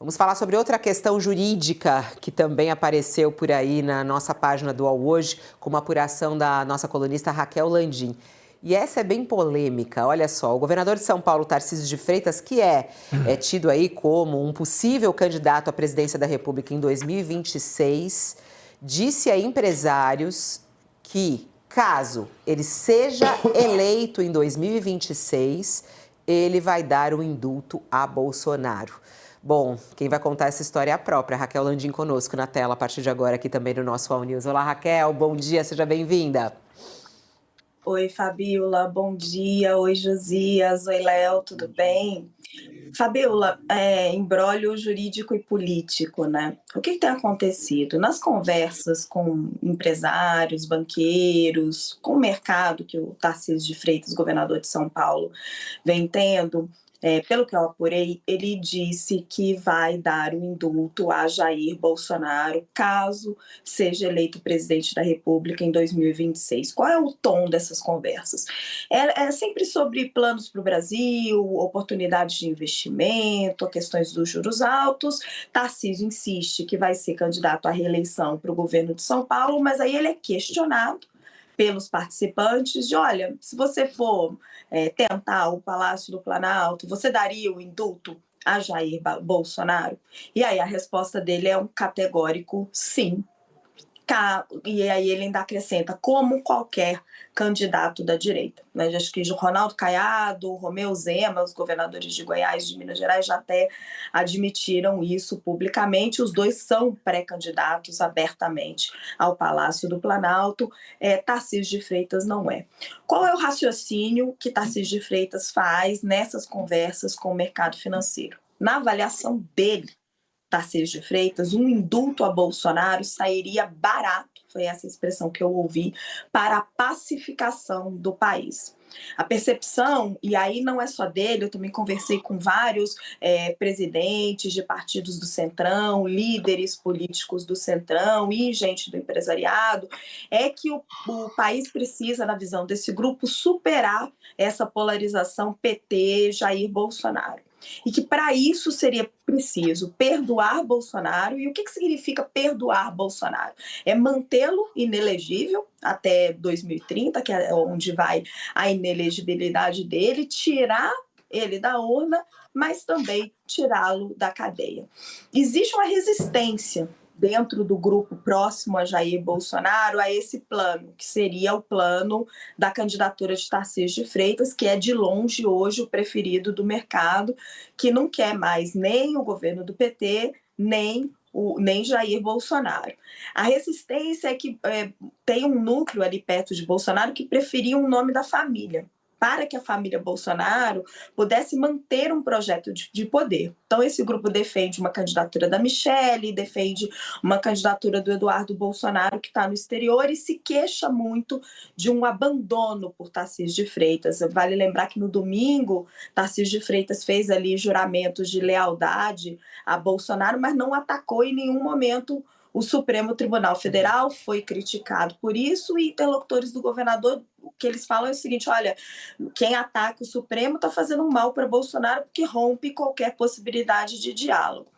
Vamos falar sobre outra questão jurídica que também apareceu por aí na nossa página do UOL Hoje, com uma apuração da nossa colunista Raquel Landim. E essa é bem polêmica. Olha só, o governador de São Paulo, Tarcísio de Freitas, que é tido aí como um possível candidato à presidência da República em 2026, disse a empresários que, caso ele seja eleito em 2026, ele vai dar o indulto a Bolsonaro. Bom, quem vai contar essa história é a própria Raquel Landim conosco na tela a partir de agora aqui também no nosso All News. Olá, Raquel, bom dia, seja bem-vinda. Oi, Fabiola, bom dia. Oi, Josias. Oi, Léo, tudo bem? Fabiola, imbróglio jurídico e político, né? O que tem acontecido? Nas conversas com empresários, banqueiros, com o mercado que o Tarcísio de Freitas, governador de São Paulo, vem tendo, pelo que eu apurei, ele disse que vai dar o indulto a Jair Bolsonaro caso seja eleito presidente da República em 2026. Qual é o tom dessas conversas? É sempre sobre planos para o Brasil, oportunidades de investimento, questões dos juros altos. Tarcísio insiste que vai ser candidato à reeleição para o governo de São Paulo, mas aí ele é questionado pelos participantes de, olha, se você for tentar o Palácio do Planalto, você daria o indulto a Jair Bolsonaro? E aí a resposta dele é um categórico sim. E aí ele ainda acrescenta, como qualquer candidato da direita. Né? Acho que Ronaldo Caiado, Romeu Zema, os governadores de Goiás e de Minas Gerais já até admitiram isso publicamente. Os dois são pré-candidatos abertamente ao Palácio do Planalto. Tarcísio de Freitas não é. Qual é o raciocínio que Tarcísio de Freitas faz nessas conversas com o mercado financeiro? Na avaliação dele, Tarcísio de Freitas, um indulto a Bolsonaro sairia barato, foi essa expressão que eu ouvi, para a pacificação do país. A percepção, e aí não é só dele, eu também conversei com vários presidentes de partidos do Centrão, líderes políticos do Centrão e gente do empresariado, é que o país precisa, na visão desse grupo, superar essa polarização PT-Jair Bolsonaro. E que para isso seria preciso perdoar Bolsonaro. E o que significa perdoar Bolsonaro? É mantê-lo inelegível até 2030, que é onde vai a inelegibilidade dele, tirar ele da urna, mas também tirá-lo da cadeia. Existe uma resistência dentro do grupo próximo a Jair Bolsonaro, a esse plano, que seria o plano da candidatura de Tarcísio de Freitas, que é de longe hoje o preferido do mercado, que não quer mais nem o governo do PT, nem Jair Bolsonaro. A resistência é que tem um núcleo ali perto de Bolsonaro que preferia um nome da família, para que a família Bolsonaro pudesse manter um projeto de poder. Então, esse grupo defende uma candidatura da Michelle, defende uma candidatura do Eduardo Bolsonaro, que está no exterior, e se queixa muito de um abandono por Tarcísio de Freitas. Vale lembrar que no domingo, Tarcísio de Freitas fez ali juramentos de lealdade a Bolsonaro, mas não atacou em nenhum momento o Supremo Tribunal Federal, foi criticado por isso, e interlocutores do governador, o que eles falam é o seguinte, olha, quem ataca o Supremo está fazendo mal para Bolsonaro porque rompe qualquer possibilidade de diálogo.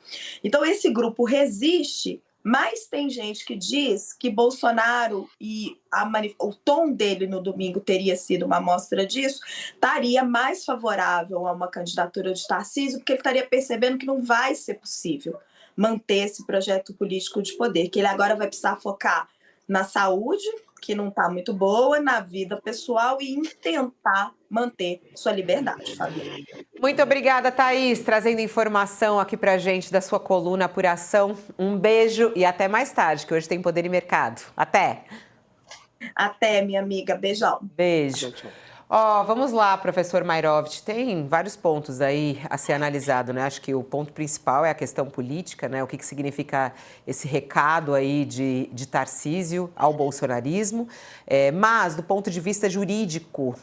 Então esse grupo resiste, mas tem gente que diz que Bolsonaro e o tom dele no domingo teria sido uma amostra disso, estaria mais favorável a uma candidatura de Tarcísio, porque ele estaria percebendo que não vai ser possível manter esse projeto político de poder, que ele agora vai precisar focar na saúde, que não está muito boa, na vida pessoal e em tentar manter sua liberdade, Fabiola. Muito obrigada, Thaís, trazendo informação aqui pra gente da sua coluna Apuração. Um beijo e até mais tarde, que hoje tem Poder e Mercado. Até! Até, minha amiga. Beijão. Beijo. Vamos lá, professor Mairovich. Tem vários pontos aí a ser analisado, né? Acho que o ponto principal é a questão política, né? O que significa esse recado aí de Tarcísio ao bolsonarismo. Mas, do ponto de vista jurídico,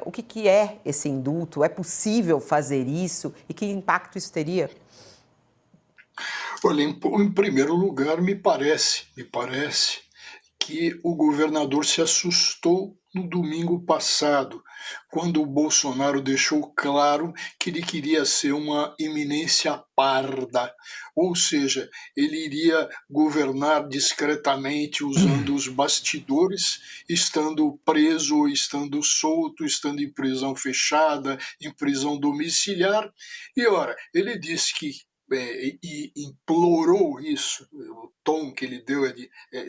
o que é esse indulto? É possível fazer isso? E que impacto isso teria? Olha, em primeiro lugar, me parece que o governador se assustou no domingo passado, quando o Bolsonaro deixou claro que ele queria ser uma eminência parda, ou seja, ele iria governar discretamente usando os bastidores, estando preso, estando solto, estando em prisão fechada, em prisão domiciliar. E ora, ele disse que e implorou isso, o tom que ele deu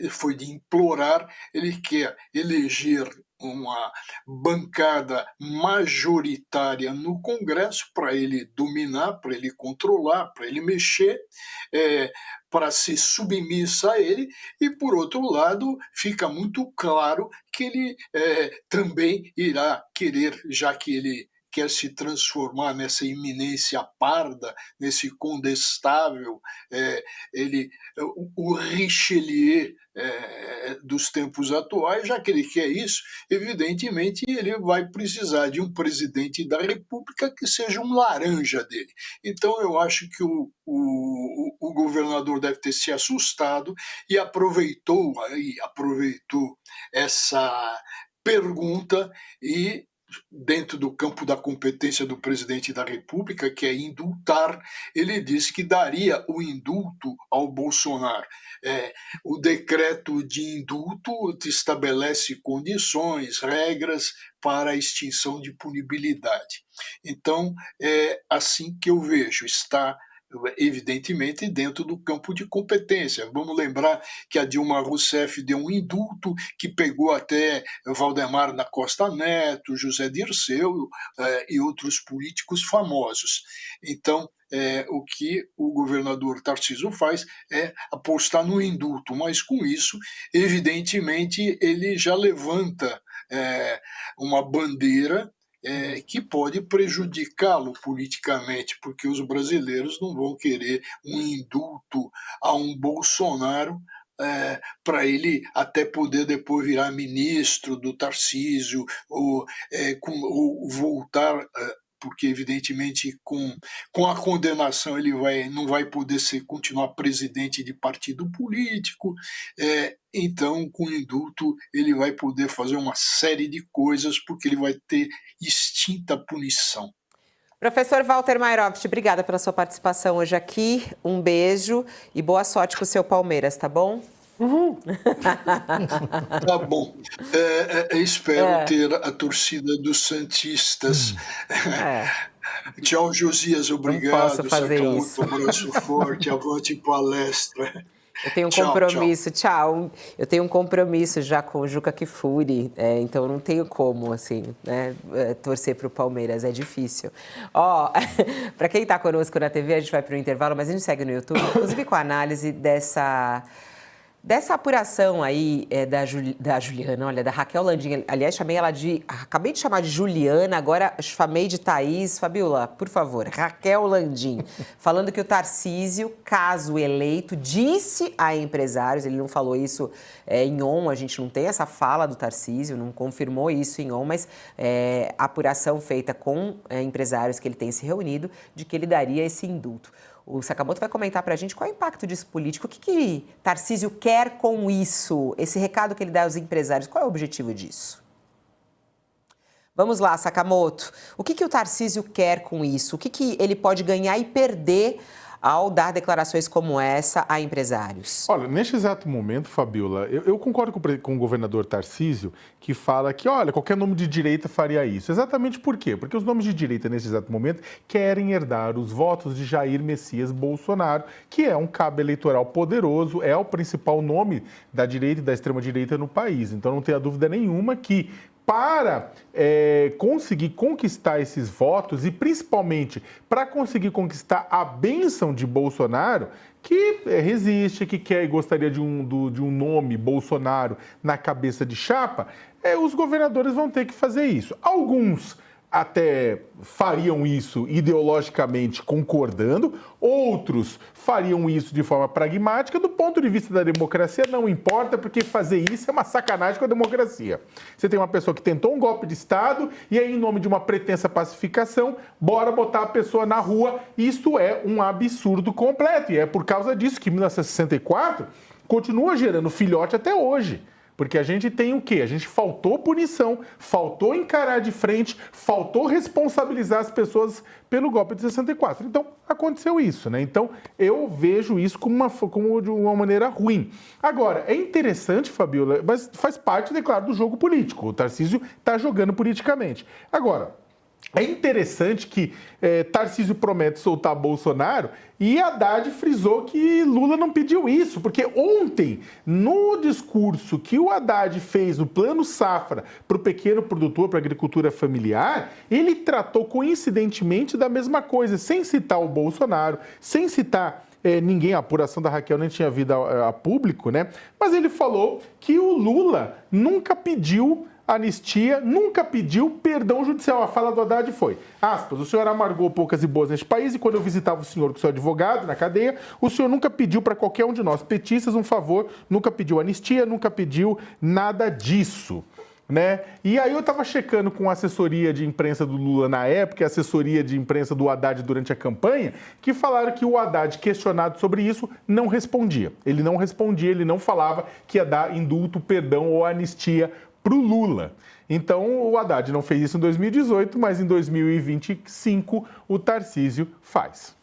foi de implorar, ele quer eleger uma bancada majoritária no Congresso para ele dominar, para ele controlar, para ele mexer, para ser submissa a ele, e, por outro lado, fica muito claro que ele também irá querer, já que ele quer se transformar nessa iminência parda, nesse condestável, o Richelieu dos tempos atuais, já que ele quer isso, evidentemente ele vai precisar de um presidente da República que seja um laranja dele. Então eu acho que o governador deve ter se assustado e aproveitou essa pergunta e, dentro do campo da competência do presidente da República, que é indultar, ele disse que daria o indulto ao Bolsonaro. O decreto de indulto estabelece condições, regras para a extinção de punibilidade. Então, é assim que eu vejo, está evidentemente dentro do campo de competência. Vamos lembrar que a Dilma Rousseff deu um indulto que pegou até Valdemar da Costa Neto, José Dirceu e outros políticos famosos. Então, o que o governador Tarcísio faz é apostar no indulto, mas com isso, evidentemente, ele já levanta uma bandeira que pode prejudicá-lo politicamente, porque os brasileiros não vão querer um indulto a um Bolsonaro para ele até poder depois virar ministro do Tarcísio ou voltar, porque evidentemente com a condenação ele não vai poder continuar presidente de partido político, então com o indulto ele vai poder fazer uma série de coisas porque ele vai ter extinta punição. Professor Walter Mairovich, obrigada pela sua participação hoje aqui. Um beijo e boa sorte com o seu Palmeiras, tá bom? Tá bom. Espero ter a torcida dos santistas. Tchau, Josias, obrigado. Não posso fazer isso. Um abraço forte, avante palestra. Eu tenho um compromisso, tchau. Eu tenho um compromisso já com o Juca Kfouri, então não tenho como, assim, né, torcer para o Palmeiras, é difícil. Para quem está conosco na TV, a gente vai para o intervalo, mas a gente segue no YouTube, inclusive com a análise dessa apuração aí da Juliana, olha, da Raquel Landim. Aliás, acabei de chamar de Juliana, agora chamei de Thaís. Fabiola, por favor, Raquel Landim, falando que o Tarcísio, caso eleito, disse a empresários, ele não falou isso em on, a gente não tem essa fala do Tarcísio, não confirmou isso em on, mas a apuração feita com empresários que ele tem se reunido, de que ele daria esse indulto. O Sakamoto vai comentar para a gente qual é o impacto disso político, o que Tarcísio quer com isso, esse recado que ele dá aos empresários, qual é o objetivo disso? Vamos lá, Sakamoto, o que o Tarcísio quer com isso? O que ele pode ganhar e perder ao dar declarações como essa a empresários? Olha, neste exato momento, Fabiola, eu concordo com o governador Tarcísio, que fala que, olha, qualquer nome de direita faria isso. Exatamente por quê? Porque os nomes de direita, nesse exato momento, querem herdar os votos de Jair Messias Bolsonaro, que é um cabo eleitoral poderoso, é o principal nome da direita e da extrema-direita no país. Então, não tenha dúvida nenhuma que, para conseguir conquistar esses votos e, principalmente, para conseguir conquistar a bênção de Bolsonaro, que resiste, que quer e gostaria de um nome Bolsonaro na cabeça de chapa, os governadores vão ter que fazer isso. Alguns até fariam isso ideologicamente concordando, outros fariam isso de forma pragmática. Do ponto de vista da democracia, não importa, porque fazer isso é uma sacanagem com a democracia. Você tem uma pessoa que tentou um golpe de Estado e aí, em nome de uma pretensa pacificação, bora botar a pessoa na rua. Isso é um absurdo completo e é por causa disso que 1964 continua gerando filhote até hoje. Porque a gente tem o quê? A gente faltou punição, faltou encarar de frente, faltou responsabilizar as pessoas pelo golpe de 64. Então, aconteceu isso, né? Então, eu vejo isso como de uma maneira ruim. Agora, é interessante, Fabiola, mas faz parte, é claro, do jogo político. O Tarcísio está jogando politicamente. Agora, é interessante que Tarcísio promete soltar Bolsonaro e Haddad frisou que Lula não pediu isso, porque ontem, no discurso que o Haddad fez no Plano Safra para o pequeno produtor, para a agricultura familiar, ele tratou coincidentemente da mesma coisa, sem citar o Bolsonaro, sem citar ninguém, a apuração da Raquel nem tinha vindo a público, né? Mas ele falou que o Lula nunca pediu anistia, nunca pediu perdão judicial. A fala do Haddad foi, aspas, o senhor amargou poucas e boas neste país e quando eu visitava o senhor com seu advogado na cadeia, o senhor nunca pediu para qualquer um de nós petistas um favor, nunca pediu anistia, nunca pediu nada disso. Né? E aí eu estava checando com a assessoria de imprensa do Lula na época, a assessoria de imprensa do Haddad durante a campanha, que falaram que o Haddad, questionado sobre isso, não respondia. Ele não respondia, ele não falava que ia dar indulto, perdão ou anistia para o Lula. Então o Haddad não fez isso em 2018, mas em 2025 o Tarcísio faz.